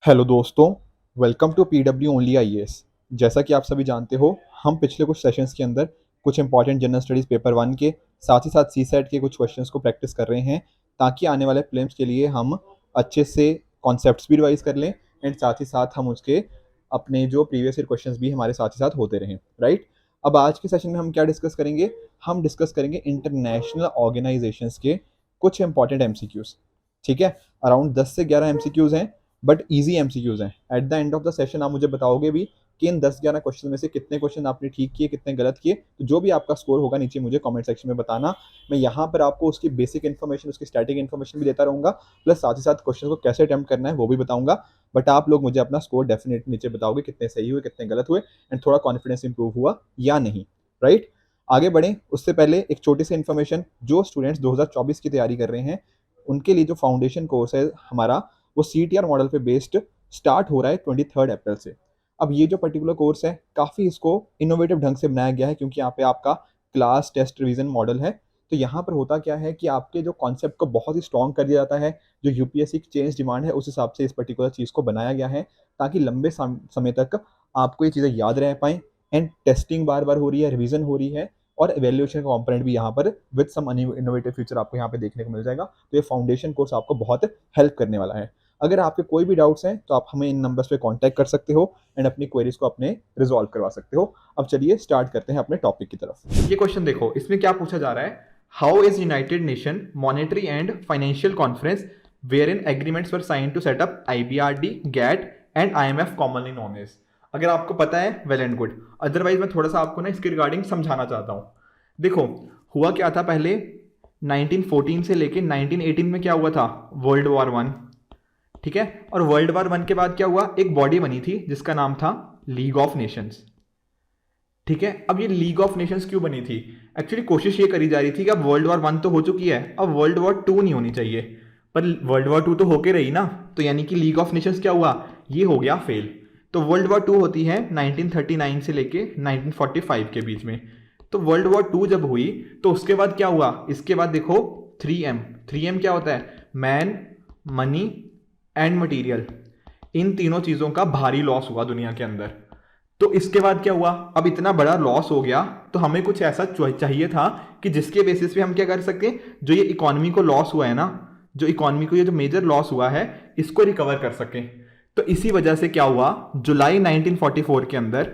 Hello दोस्तों, welcome to PW only IAS. जैसा कि आप सभी जानते हो, हम पिछले कुछ सेशंस के अंदर कुछ important general studies paper one के साथ ही साथ सी सेट के कुछ क्वेश्चंस को प्रैक्टिस कर रहे हैं, ताकि आने वाले प्रीलिम्स के लिए हम अच्छे से कॉन्सेप्ट्स भी रिवाइज कर लें एंड साथ ही साथ हम उसके अपने जो प्रीवियस ईयर क्वेश्चंस भी हमारे साथ ही साथ होते रहें, राइट। अब आज के सेशन में हम क्या डिस्कस करेंगे? हम डिस्कस करेंगे इंटरनेशनल ऑर्गेनाइजेशंस के कुछ इंपॉर्टेंट एमसीक्यूज। ठीक है, अराउंड 10 से 11 एमसीक्यूज हैं, बट ईजी एमसीक्यूज हैं। At the end of the session आप मुझे बताओगे भी कि इन 10-11 क्वेश्चन में से कितने क्वेश्चन आपने ठीक किए, कितने गलत किए। तो जो भी आपका स्कोर होगा नीचे मुझे कमेंट सेक्शन में बताना। मैं यहाँ पर आपको उसकी बेसिक इन्फॉर्मेशन, उसकी स्टैटिक इन्फॉर्मेशन भी देता रहूँगा, प्लस साथ ही साथ क्वेश्चन को कैसे अटेम्प्ट करना है वो भी बताऊँगा। बट आप लोग मुझे अपना स्कोर डेफिनेटली नीचे बताओगे, कितने सही हुए, कितने गलत हुए एंड थोड़ा कॉन्फिडेंस इंप्रूव हुआ या नहीं, राइट। आगे बढ़ें उससे पहले एक छोटी सी इन्फॉर्मेशन, जो स्टूडेंट्स 2024 की तैयारी कर रहे हैं उनके लिए जो फाउंडेशन कोर्स है हमारा, वो CTR मॉडल पे बेस्ड स्टार्ट हो रहा है 23 अप्रैल से। अब ये जो पर्टिकुलर कोर्स है, काफ़ी इसको इनोवेटिव ढंग से बनाया गया है, क्योंकि यहाँ पे आपका क्लास टेस्ट रिवीजन मॉडल है। तो यहाँ पर होता क्या है कि आपके जो कॉन्सेप्ट को बहुत ही स्ट्रॉन्ग कर दिया जाता है। जो यूपीएससी की चेंज डिमांड है, उस हिसाब से इस पर्टिकुलर चीज़ को बनाया गया है, ताकि लंबे समय तक आपको ये चीज़ें याद रह पाएँ। एंड टेस्टिंग बार बार हो रही है, रिवीजन हो रही है, और एवेल्यूएशन का कॉम्पोनेंट भी यहाँ पर विद सम इनोवेटिव फीचर आपको यहाँ पे देखने को मिल जाएगा। तो ये फाउंडेशन कोर्स आपको बहुत हेल्प करने वाला है। अगर आपके कोई भी डाउट्स हैं तो आप हमें इन नंबर्स पे कांटेक्ट कर सकते हो एंड अपनी क्वेरीज को अपने रिजॉल्व करवा सकते हो। अब चलिए स्टार्ट करते हैं अपने टॉपिक की तरफ। ये क्वेश्चन देखो, इसमें क्या पूछा जा रहा है। How is United Nation monetary and financial conference where in agreements were signed to set up IBRD, GATT and IMF commonly known as. अगर आपको पता है वेल एंड गुड, अदरवाइज मैं थोड़ा सा आपको ना इसके रिगार्डिंग समझाना चाहता हूँ। देखो, हुआ क्या था पहले 1914 से लेके 1918 में क्या हुआ था, वर्ल्ड वॉर वन। ठीक है, और वर्ल्ड वॉर वन के बाद क्या हुआ, एक बॉडी बनी थी जिसका नाम था लीग ऑफ नेशंस। ठीक है, अब ये लीग ऑफ नेशंस क्यों बनी थी? एक्चुअली कोशिश ये करी जा रही थी कि अब वर्ल्ड वॉर वन तो हो चुकी है, अब वर्ल्ड वॉर टू नहीं होनी चाहिए, पर वर्ल्ड वॉर टू तो होके रही ना, तो यानी कि लीग ऑफ नेशंस क्या हुआ, ये हो गया फेल। तो वर्ल्ड वॉर टू होती है 1939 से लेके 1945 के बीच में। तो वर्ल्ड वॉर टू जब हुई तो उसके बाद क्या हुआ, इसके बाद देखो 3M। 3M क्या होता है, मैन, मनी एंड मटीरियल। इन तीनों चीज़ों का भारी लॉस हुआ दुनिया के अंदर। तो इसके बाद क्या हुआ, अब इतना बड़ा लॉस हो गया तो हमें कुछ ऐसा चाहिए था कि जिसके बेसिस पे हम क्या कर सकें, जो ये इकोनॉमी को लॉस हुआ है ना, जो इकोनॉमी को ये जो मेजर लॉस हुआ है, इसको रिकवर कर सकें। तो इसी वजह से क्या हुआ, जुलाई 1944 के अंदर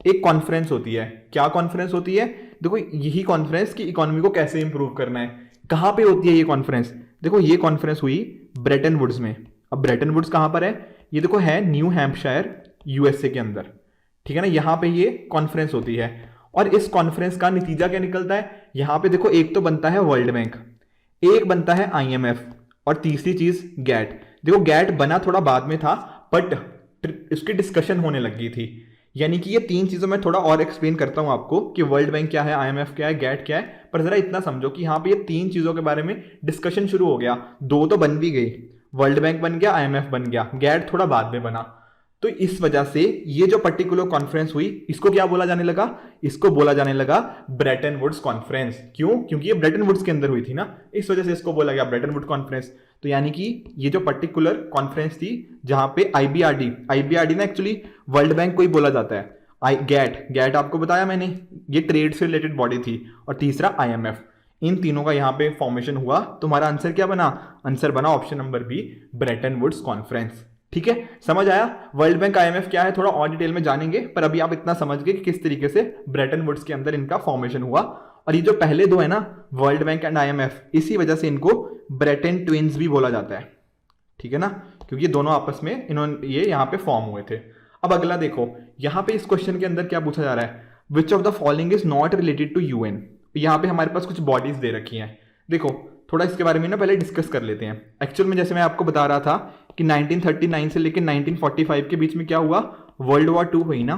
एक कॉन्फ्रेंस होती है। क्या कॉन्फ्रेंस होती है? देखो, यही कॉन्फ्रेंस की इकोनॉमी को कैसे इंप्रूव करना है। कहाँ पे होती है ये कॉन्फ्रेंस? देखो, ये कॉन्फ्रेंस हुई ब्रेटन वुड्स में। अब ब्रेटन वुड्स कहाँ पर है? ये देखो है न्यू हैम्पशायर, USA के अंदर। ठीक है ना, यहां पे ये कॉन्फ्रेंस होती है। और इस कॉन्फ्रेंस का नतीजा क्या निकलता है? यहां पे देखो, एक तो बनता है वर्ल्ड बैंक, एक बनता है IMF, और तीसरी चीज गैट। देखो, गैट बना थोड़ा बाद में था, बट इसकी डिस्कशन होने लगी थी। यानी कि ये तीन चीजों में थोड़ा और एक्सप्लेन करता हूं आपको कि वर्ल्ड बैंक क्या है, IMF क्या है, गैट क्या है। पर जरा इतना समझो कि यहाँ पे ये तीन चीजों के बारे में डिस्कशन शुरू हो गया। दो तो बन भी गई, वर्ल्ड बैंक बन गया, IMF बन गया, गैट थोड़ा बाद में बना। तो इस वजह से ये जो पर्टिकुलर कॉन्फ्रेंस हुई, इसको क्या बोला जाने लगा? इसको बोला जाने लगा ब्रेटन वुड्स कॉन्फ्रेंस। क्यों? क्योंकि ये ब्रेटन वुड्स के अंदर हुई थी ना, इस वजह से इसको बोला गया ब्रेटन वुड कॉन्फ्रेंस। तो यानी कि ये जो पर्टिकुलर कॉन्फ्रेंस थी जहां पे IBRD ना एक्चुअली वर्ल्ड बैंक को ही बोला जाता है। गैट आपको बताया मैंने, ये ट्रेड से रिलेटेड बॉडी थी, और तीसरा IMF। इन तीनों का यहां पे फॉर्मेशन हुआ। तुम्हारा आंसर क्या बना? आंसर बना option number B, Bretton Woods conference. ठीक है, समझ आया? वर्ल्ड बैंक IMF क्या है थोड़ा और डिटेल में जानेंगे, पर अभी आप इतना समझ गए कि किस तरीके से ब्रेटन वुड्स के अंदर इनका फॉर्मेशन हुआ। और ये जो पहले दो है ना, वर्ल्ड बैंक एंड IMF, इसी वजह से इनको ब्रेटन ट्विंस भी बोला जाता है। ठीक है ना, क्योंकि ये दोनों आपस में इन्होंने ये यहाँ पे फॉर्म हुए थे। अब अगला देखो, यहाँ पे इस क्वेश्चन के अंदर क्या पूछा जा रहा है, which of the following is not related to UN। यहाँ पे हमारे पास कुछ बॉडीज दे रखी हैं। देखो, थोड़ा इसके बारे में ना पहले डिस्कस कर लेते हैं। एक्चुअल में जैसे मैं आपको बता रहा था कि 1939 से लेकर 1945 के बीच में क्या हुआ, वर्ल्ड वॉर टू हुई ना।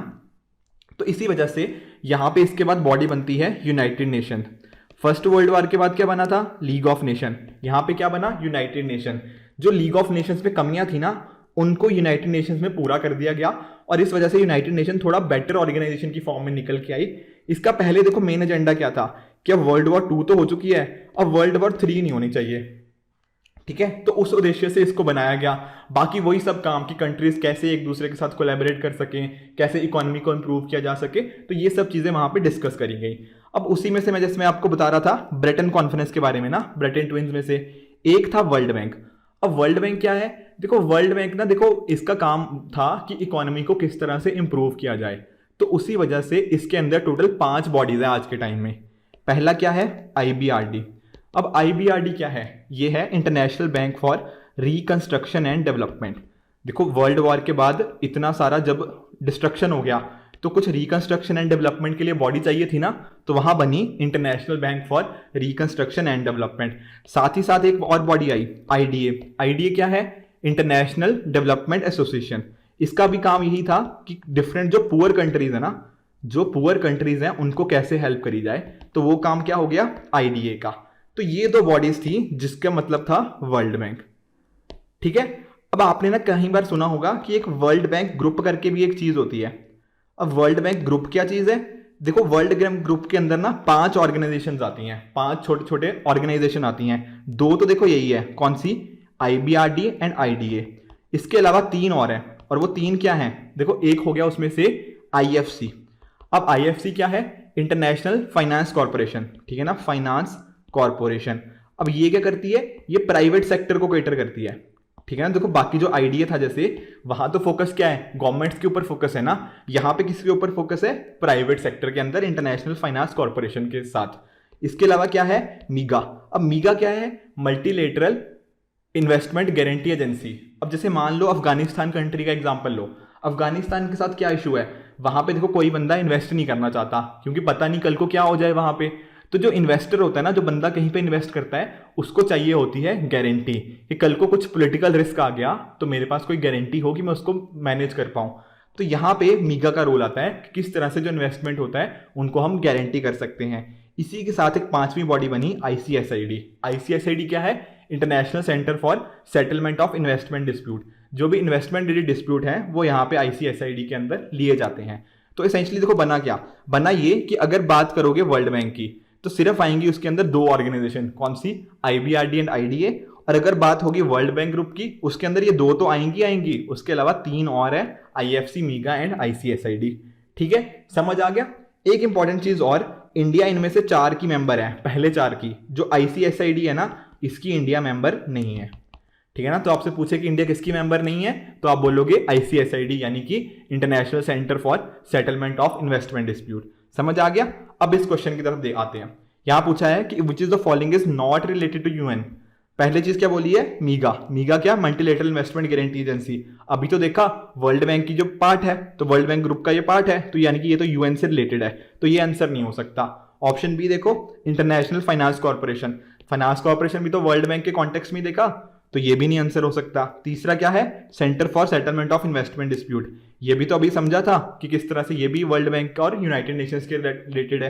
तो इसी वजह से यहां पे इसके बाद बॉडी बनती है United nation. First world war के बाद क्या बना था? League of nation. यहां पे क्या बना? United nation. जो लीग ऑफ नेशंस में कमियां थी ना, उनको यूनाइटेड नेशंस में पूरा कर दिया गया, और इस वजह से यूनाइटेड नेशन थोड़ा बेटर ऑर्गेनाइजेशन की फॉर्म में निकल के आई। इसका पहले देखो मेन एजेंडा क्या था कि अब वर्ल्ड वॉर टू तो हो चुकी है, अब वर्ल्ड वॉर थ्री नहीं होनी चाहिए। ठीक है, तो उस उद्देश्य से इसको बनाया गया। बाकी वही सब काम कि कंट्रीज कैसे एक दूसरे के साथ कोलैबोरेट कर सकें, कैसे इकोनॉमी को इंप्रूव किया जा सके, तो ये सब चीजें वहां पे डिस्कस करी गई। अब उसी में से मैं जैसे मैं आपको बता रहा था ब्रेटन कॉन्फ्रेंस के बारे में ना, ब्रेटन ट्विंस में से एक था वर्ल्ड बैंक। अब वर्ल्ड बैंक क्या है, देखो वर्ल्ड बैंक ना, देखो इसका काम था कि इकोनॉमी को किस तरह से इंप्रूव किया जाए। तो उसी वजह से इसके अंदर टोटल 5 बॉडीज है आज के टाइम में। पहला क्या है, आईबीआरडी। अब आईबीआरडी क्या है, ये है international bank for reconstruction and development. देखो वर्ल्ड वॉर के बाद इतना सारा जब डिस्ट्रक्शन हो गया तो कुछ रिकंस्ट्रक्शन एंड डेवलपमेंट के लिए बॉडी चाहिए थी ना, तो वहां बनी international bank for reconstruction and development. साथ ही साथ एक और बॉडी आई, आईडीए। आईडीए क्या है, इंटरनेशनल डेवलपमेंट एसोसिएशन। इसका भी काम यही था कि डिफरेंट जो पुअर कंट्रीज है ना, जो पुअर कंट्रीज हैं उनको कैसे हेल्प करी जाए, तो वो काम क्या हो गया, आईडीए का। तो ये दो बॉडीज थी जिसका मतलब था वर्ल्ड बैंक। ठीक है, अब आपने ना कहीं बार सुना होगा कि एक वर्ल्ड बैंक ग्रुप करके भी एक चीज होती है। अब वर्ल्ड बैंक ग्रुप क्या चीज है, देखो वर्ल्ड बैंक ग्रुप के अंदर ना 5 ऑर्गेनाइजेशन आती हैं, 5 छोटे छोटे ऑर्गेनाइजेशन आती हैं। 2 तो देखो यही है, कौन सी, आईबीआरडी एंड आईडीए। इसके अलावा 3 और हैं, और वो 3 क्या हैं, देखो एक हो गया उसमें से आईएफसी। अब आईएफसी क्या है, इंटरनेशनल फाइनेंस कॉर्पोरेशन। ठीक है ना, फाइनेंस कॉर्पोरेशन। अब ये क्या करती है, ये प्राइवेट सेक्टर को कैटर करती है। ठीक है ना, देखो बाकी जो आईडीए था जैसे, वहां तो फोकस क्या है, गवर्नमेंट्स के ऊपर फोकस है ना, यहां पे किसके ऊपर फोकस है, प्राइवेट सेक्टर के अंदर इंटरनेशनल फाइनेंस कॉर्पोरेशन के साथ। इसके अलावा क्या है, मीगा। अब मीगा क्या है, मल्टीलेटरल इन्वेस्टमेंट गारंटी एजेंसी। अब जैसे मान लो अफगानिस्तान कंट्री का एग्जांपल लो, अफगानिस्तान के साथ क्या इशू है, वहां पे देखो कोई बंदा इन्वेस्ट नहीं करना चाहता क्योंकि पता नहीं कल को क्या हो जाए वहां पे। तो जो इन्वेस्टर होता है ना, जो बंदा कहीं पे इन्वेस्ट करता है, उसको चाहिए होती है गारंटी कि कल को कुछ पॉलिटिकल रिस्क आ गया तो मेरे पास कोई गारंटी हो कि मैं उसको मैनेज कर पाऊं। तो यहाँ पे मीगा का रोल आता है कि किस तरह से जो इन्वेस्टमेंट होता है उनको हम गारंटी कर सकते हैं। इसी के साथ एक 5वीं बॉडी बनी आईसीएसआईडी। आईसीएसआईडी क्या है, international centre for settlement of investment dispute. जो भी इन्वेस्टमेंट रिलेटेड डिस्प्यूट है वो यहाँ पे आईसीएसआईडी के अंदर लिए जाते हैं। तो एसेंशियली देखो बना क्या, बना ये कि अगर बात करोगे वर्ल्ड बैंक की तो सिर्फ आएंगी उसके अंदर 2 ऑर्गेनाइजेशन, कौन सी, आईबीआरडी एंड आईडीए। और अगर बात होगी वर्ल्ड बैंक ग्रुप की, उसके अंदर ये 2 तो आएंगी, उसके अलावा 3 और है, आईएफसी, मीगा एंड आईसीएसआईडी। ठीक है, समझ आ गया। एक इंपॉर्टेंट चीज और, इंडिया इनमें से 4 की मेंबर है, पहले 4 की। जो आईसीएसआईडी है ना, इसकी इंडिया मेंबर नहीं है। ठीक है ना, तो आपसे पूछे कि इंडिया किसकी मेंबर नहीं है, तो आप बोलोगे आईसीएसआईडी, यानी कि international centre for settlement of investment dispute. समझ आ गया। अब इस क्वेश्चन की तरफ आते हैं। यहां पूछा है कि which is the following is not related to UN. पहले चीज क्या बोली है, मीगा। मीगा क्या, मल्टीलेटरल इन्वेस्टमेंट गारंटी एजेंसी। अभी तो देखा वर्ल्ड बैंक की जो पार्ट है, तो वर्ल्ड बैंक ग्रुप का ये पार्ट है, तो यानी कि ये तो यूएन से रिलेटेड है, तो ये आंसर नहीं हो सकता। ऑप्शन बी देखो, international finance corporation. Finance corporation भी तो वर्ल्ड बैंक के कॉन्टेक्स्ट में देखा, तो ये भी नहीं आंसर हो सकता। तीसरा क्या है, centre for settlement of investment dispute. ये भी तो अभी समझा था कि किस तरह से ये भी वर्ल्ड बैंक और यूनाइटेड नेशंस के रिलेटेड है।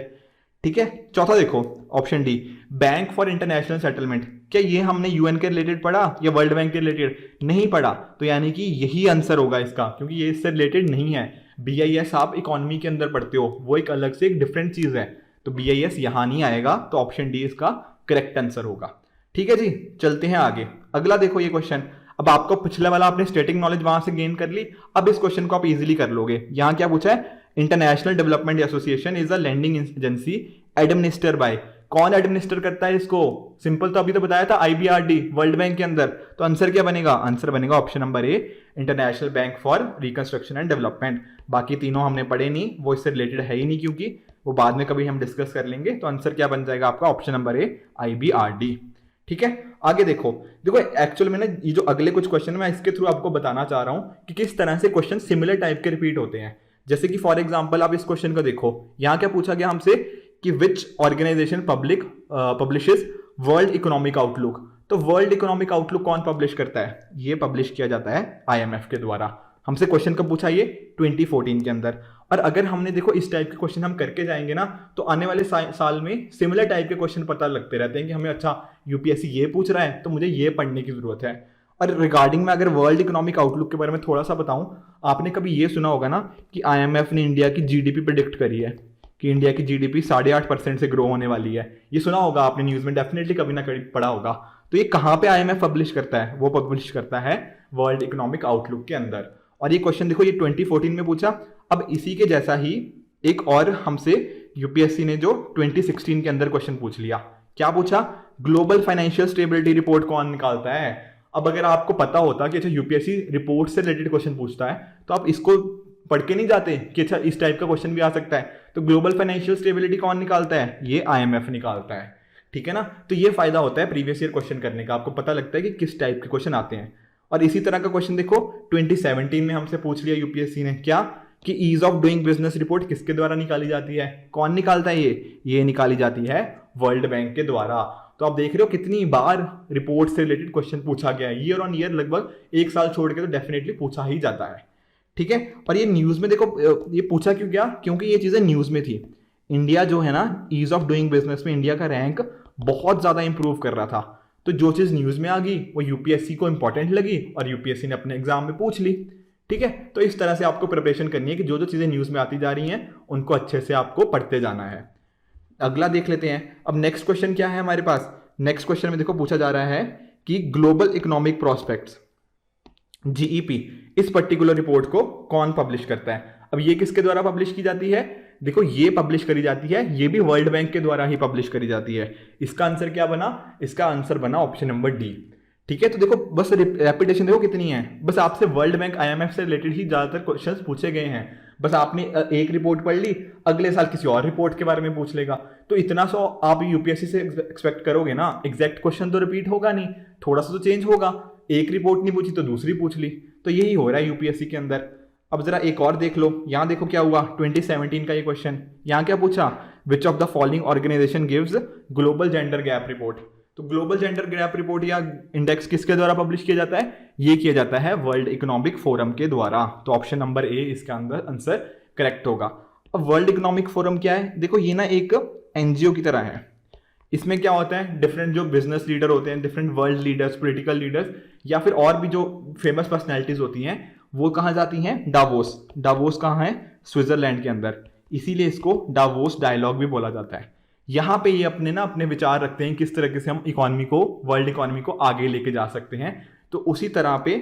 ठीक है, चौथा देखो option D, bank for international settlement. क्या ये हमने यूएन के रिलेटेड पढ़ा या वर्ल्ड बैंक के रिलेटेड, नहीं पढ़ा, तो यानी कि यही आंसर होगा इसका, क्योंकि ये इससे रिलेटेड नहीं है। बीआईएस आप इकोनॉमी के अंदर पढ़ते हो, वो एक अलग से एक डिफरेंट चीज है, तो बीआईएस यहां नहीं आएगा, तो ऑप्शन डी इसका करेक्ट आंसर होगा। ठीक है जी, चलते हैं आगे। अगला देखो ये क्वेश्चन, अब आपको पिछला वाला आपने स्टैटिक नॉलेज वहां से गेन कर ली, अब इस क्वेश्चन को आप इजीली कर लोगे। यहां क्या पूछा है, International Development Association is a landing agency administer by. कौन एडमिनिस्टर करता है इसको, सिंपल तो अभी तो बताया था, आईबीआरडी, वर्ल्ड बैंक के अंदर। तो आंसर क्या बनेगा, आंसर बनेगा option number A, international bank for reconstruction and development. बाकी तीनों हमने पढ़े नहीं, वो इससे रिलेटेड है ही नहीं, क्योंकि वो बाद में कभी हम डिस्कस कर लेंगे। तो आंसर क्या बन जाएगा आपका, ऑप्शन नंबर ए, आईबीआरडी। ठीक है, आगे देखो। देखो एक्चुअल में ना ये जो अगले कुछ क्वेश्चन मैं इसके थ्रू आपको बताना चाह रहा हूं कि किस तरह से क्वेश्चन सिमिलर टाइप के रिपीट होते हैं। जैसे कि फॉर एग्जांपल आप इस क्वेश्चन को देखो, यहां क्या पूछा गया हमसे कि which organization publishes world economic outlook. तो वर्ल्ड इकोनॉमिक आउटलुक कौन पब्लिश करता है, ये पब्लिश किया जाता है आईएमएफ के द्वारा। हमसे क्वेश्चन कब पूछा, ये 2014 के अंदर। और अगर हमने देखो इस टाइप के क्वेश्चन हम करके जाएंगे ना, तो आने वाले साल में सिमिलर टाइप के क्वेश्चन पता लगते रहते हैं कि हमें अच्छा यूपीएससी ये पूछ रहा है तो मुझे ये पढ़ने की जरूरत है। और रिगार्डिंग में अगर वर्ल्ड इकोनॉमिक आउटलुक के बारे में थोड़ा सा बताऊं, आपने कभी ये सुना होगा ना कि आईएमएफ ने इंडिया की जीडीपी प्रेडिक्ट करी है कि इंडिया की जीडीपी 8.5% से ग्रो होने वाली है। ये सुना होगा आपने, न्यूज में डेफिनेटली कभी ना कभी पढ़ा होगा। तो ये कहाँ पे आईएमएफ पब्लिश करता है? वो पब्लिश करता है वर्ल्ड इकोनॉमिक आउटलुक के अंदर। और ये क्वेश्चन देखो, ये 2014 में पूछा। अब इसी के जैसा ही एक और हमसे यूपीएससी ने जो 2016 के अंदर क्वेश्चन पूछ लिया। क्या पूछा? ग्लोबल फाइनेंशियल स्टेबिलिटी रिपोर्ट कौन निकालता है? अब अगर आपको पता होता कि अच्छा यूपीएससी रिपोर्ट से रिलेटेड क्वेश्चन पूछता है, तो आप इसको पढ़ के नहीं जाते कि अच्छा इस टाइप का क्वेश्चन भी आ सकता है। तो ग्लोबल फाइनेंशियल स्टेबिलिटी कौन निकालता है? ये आईएमएफ निकालता है, ठीक है ना। तो ये फायदा होता है प्रीवियस ईयर क्वेश्चन करने का, आपको पता लगता है कि किस टाइप के क्वेश्चन आते हैं। और इसी तरह का क्वेश्चन देखो 2017 में हमसे पूछ लिया यूपीएससी ने, क्या कि ease of doing business report किसके द्वारा निकाली जाती है? कौन निकालता है? ये निकाली जाती है वर्ल्ड बैंक के द्वारा। तो आप देख रहे हो कितनी बार रिपोर्ट से रिलेटेड क्वेश्चन पूछा गया है। ईयर ऑन ईयर लगभग एक साल छोड़ के तो डेफिनेटली पूछा ही जाता है, ठीक है। और ये न्यूज में देखो, ये पूछा क्यों गया? क्योंकि ये चीजें न्यूज में थी। इंडिया जो है ना, ईज ऑफ डूइंग बिजनेस में इंडिया का रैंक बहुत ज्यादा इंप्रूव कर रहा था। तो जो चीज न्यूज में आ गई वो यूपीएससी को इंपॉर्टेंट लगी और यूपीएससी ने अपने एग्जाम में पूछ ली, ठीक है। तो इस तरह से आपको प्रिपरेशन करनी है कि जो जो चीजें न्यूज में आती जा रही हैं उनको अच्छे से आपको पढ़ते जाना है। अगला देख लेते हैं। अब नेक्स्ट क्वेश्चन क्या है हमारे पास? नेक्स्ट क्वेश्चन में देखो पूछा जा रहा है कि ग्लोबल इकोनॉमिक प्रोस्पेक्ट्स जीईपी, इस पर्टिकुलर रिपोर्ट को कौन पब्लिश करता है? अब ये किसके द्वारा पब्लिश की जाती है? देखो ये पब्लिश करी जाती है, ये भी वर्ल्ड बैंक के द्वारा ही पब्लिश करी जाती है। इसका आंसर क्या बना? इसका आंसर बना ऑप्शन नंबर डी, ठीक है। तो देखो बस रेपिटेशन देखो कितनी है, बस आपसे वर्ल्ड बैंक आईएमएफ से रिलेटेड ही ज्यादातर क्वेश्चंस पूछे गए हैं। बस आपने एक रिपोर्ट पढ़ ली, अगले साल किसी और रिपोर्ट के बारे में पूछ लेगा। तो इतना सो आप यूपीएससी से एक्सपेक्ट करोगे ना, एग्जैक्ट क्वेश्चन तो रिपीट होगा नहीं, थोड़ा सा तो चेंज होगा। एक रिपोर्ट नहीं पूछी तो दूसरी पूछ ली, तो यही हो रहा है यूपीएससी के अंदर। अब जरा एक और देख लो, यहां देखो क्या हुआ 2017 का ये क्वेश्चन। यहां क्या पूछा? Which of the following organization gives global gender gap report. तो ग्लोबल जेंडर गैप रिपोर्ट या इंडेक्स किसके द्वारा पब्लिश किया जाता है? ये किया जाता है वर्ल्ड इकोनॉमिक फोरम के द्वारा। तो ऑप्शन नंबर ए इसका अंदर आंसर करेक्ट होगा। अब वर्ल्ड इकोनॉमिक फोरम क्या है? देखो ये ना एक एनजीओ की तरह है। इसमें क्या होता है, डिफरेंट जो बिजनेस लीडर होते हैं, different world leaders, political leaders या फिर और भी जो फेमस पर्सनैलिटीज होती हैं, वो कहाँ जाती हैं? डावोस। डावोस कहाँ है? स्विट्जरलैंड के अंदर। इसीलिए इसको डावोस डायलॉग भी बोला जाता है। यहाँ पे ये अपने विचार रखते हैं किस तरीके से हम इकोनॉमी को, वर्ल्ड इकोनॉमी को आगे लेके जा सकते हैं। तो उसी तरह पे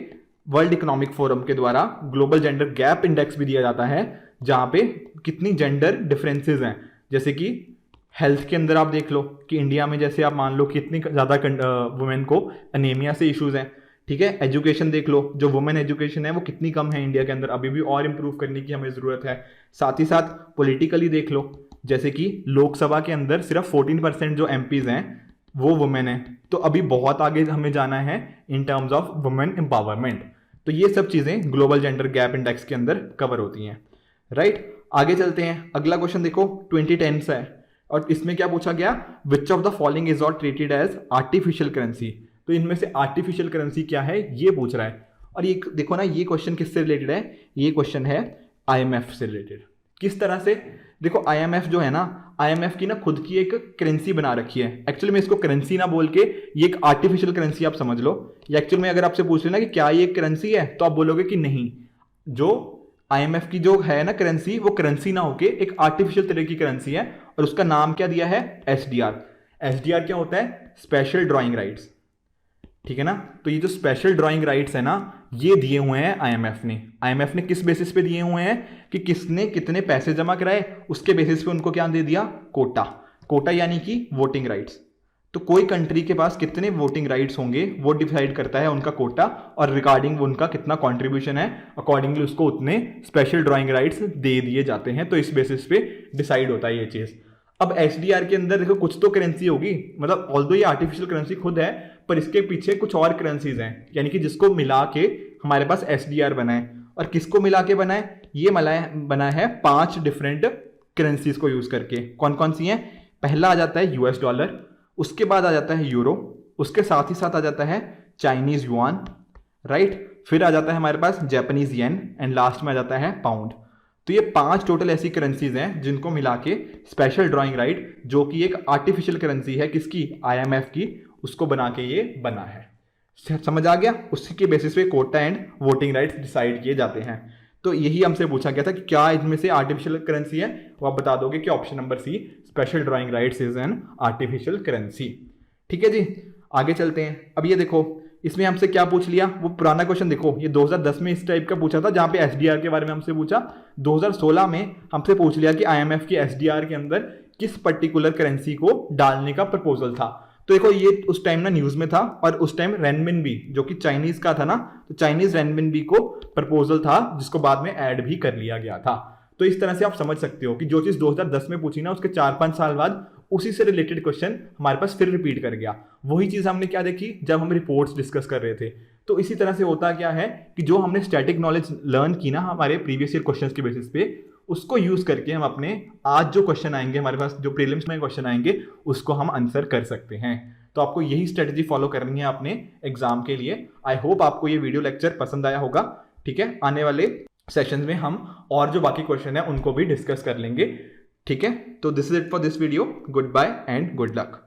वर्ल्ड इकोनॉमिक फोरम के द्वारा ग्लोबल जेंडर गैप इंडेक्स भी दिया जाता है, जहाँ पे कितनी जेंडर डिफरेंसेस हैं। जैसे कि हेल्थ के अंदर आप देख लो कि इंडिया में जैसे आप मान लो कि इतनी ज़्यादा वुमेन को एनीमिया से इश्यूज हैं, ठीक है। एजुकेशन देख लो, जो वुमेन एजुकेशन है वो कितनी कम है इंडिया के अंदर, अभी भी और इम्प्रूव करने की हमें ज़रूरत है। साथ ही साथ पॉलिटिकली देख लो, जैसे कि लोकसभा के अंदर सिर्फ 14% जो एमपीज हैं वो वुमेन हैं। तो अभी बहुत आगे हमें जाना है in terms of women empowerment. तो ये सब चीज़ें ग्लोबल जेंडर गैप इंडेक्स के अंदर कवर होती हैं, राइट। आगे चलते हैं। अगला क्वेश्चन देखो 2010 से है और इसमें क्या पूछा गया? Which of the following is not treated as artificial currency. तो इनमें से आर्टिफिशियल करेंसी क्या है ये पूछ रहा है। और ये देखो ना, ये क्वेश्चन किससे रिलेटेड है? ये क्वेश्चन है आईएमएफ से रिलेटेड। किस तरह से? देखो आईएमएफ जो है ना, आईएमएफ की ना खुद की एक करेंसी बना रखी है। एक्चुअली में इसको करेंसी ना बोल के ये एक आर्टिफिशियल करेंसी आप समझ लो। या एक्चुअल में अगर आपसे पूछ लेना कि क्या ये करेंसी है, तो आप बोलोगे कि नहीं। जो आईएमएफ की जो है ना करेंसी, वो करेंसी ना होके एक आर्टिफिशियल तरह की करेंसी है और उसका नाम क्या दिया है? एसडीआर। एसडीआर क्या होता है? स्पेशल ड्राइंग राइट्स, ठीक है ना। तो ये जो स्पेशल ड्राइंग राइट्स है ना, ये दिए हुए हैं आईएमएफ ने। आईएमएफ ने किस बेसिस पे दिए हुए हैं? कि किसने कितने पैसे जमा कराए, उसके बेसिस पे उनको क्या दे दिया? कोटा। कोटा यानी कि वोटिंग राइट्स। तो कोई कंट्री के पास कितने वोटिंग राइट्स होंगे वो डिसाइड करता है उनका कोटा, और रिगार्डिंग उनका कितना कंट्रीब्यूशन है अकॉर्डिंगली उसको उतने स्पेशल ड्राइंग राइट्स दे दिए जाते हैं। तो इस बेसिस पे डिसाइड होता है ये चीज़। अब एसडीआर के अंदर देखो कुछ तो करेंसी होगी, मतलब ऑल्दो ये आर्टिफिशियल करेंसी खुद है, पर इसके पीछे कुछ और करेंसीज हैं, यानी कि जिसको मिला के हमारे पास एसडीआर बना है। और किसको मिला के बना है? ये बना है 5 डिफरेंट करेंसीज को यूज करके। कौन कौन सी हैं? पहला आ जाता है यूएस डॉलर, उसके बाद आ जाता है यूरो, उसके साथ ही साथ आ जाता है चाइनीज युआन, राइट। फिर आ जाता है हमारे पास जापानीज येन एंड लास्ट में आ जाता है पाउंड। तो ये 5 टोटल ऐसी करेंसीज हैं जिनको मिला के स्पेशल ड्राइंग राइट, जो कि एक आर्टिफिशियल करेंसी है किसकी? आईएमएफ की, उसको बना के ये बना है। समझ आ गया? उसी के बेसिस पे quota and voting rights decide किए जाते हैं। तो यही हमसे पूछा गया था कि क्या इनमें से आर्टिफिशियल करेंसी है, वो आप बता दोगे कि option number C special drawing rights is an artificial currency. ठीक है जी। आगे चलते हैं। अब ये देखो, इसमें हमसे क्या पूछ लिया, वो पुराना क्वेश्चन देखो, ये 2010 में इस टाइप का पूछा था, जहां पे एसडीआर के बारे में हमसे पूछा। 2016 में हमसे पूछ लिया कि आईएमएफ की एसडीआर के अंदर किस पर्टिकुलर करेंसी को डालने का प्रपोजल था। तो देखो ये उस टाइम ना न्यूज में था, और उस टाइम रेनमिनबी जो कि चाइनीज का था ना, तो चाइनीज रेनमिनबी को प्रपोजल था, जिसको बाद में ऐड भी कर लिया गया था। तो इस तरह से आप समझ सकते हो कि जो चीज 2010 में पूछी ना, उसके 4-5 साल बाद उसी से रिलेटेड क्वेश्चन हमारे पास फिर रिपीट कर गया। वही चीज हमने क्या देखी जब हम रिपोर्ट्स डिस्कस कर रहे थे। तो इसी तरह से होता क्या है कि जो हमने स्टैटिक नॉलेज लर्न की ना हमारे प्रीवियस ईयर क्वेश्चंस के बेसिस पे, उसको यूज करके हम अपने आज जो क्वेश्चन आएंगे, हमारे पास जो प्रीलिम्स में क्वेश्चन आएंगे, उसको हम आंसर कर सकते हैं। तो आपको यही स्ट्रेटजी फॉलो करनी है अपने एग्जाम के लिए। आई होप आपको ये वीडियो लेक्चर पसंद आया होगा। ठीक है, आने वाले सेशंस में हम और जो बाकी क्वेश्चन है उनको भी डिस्कस कर लेंगे। ठीक है, तो this is it for this video. Goodbye and good luck.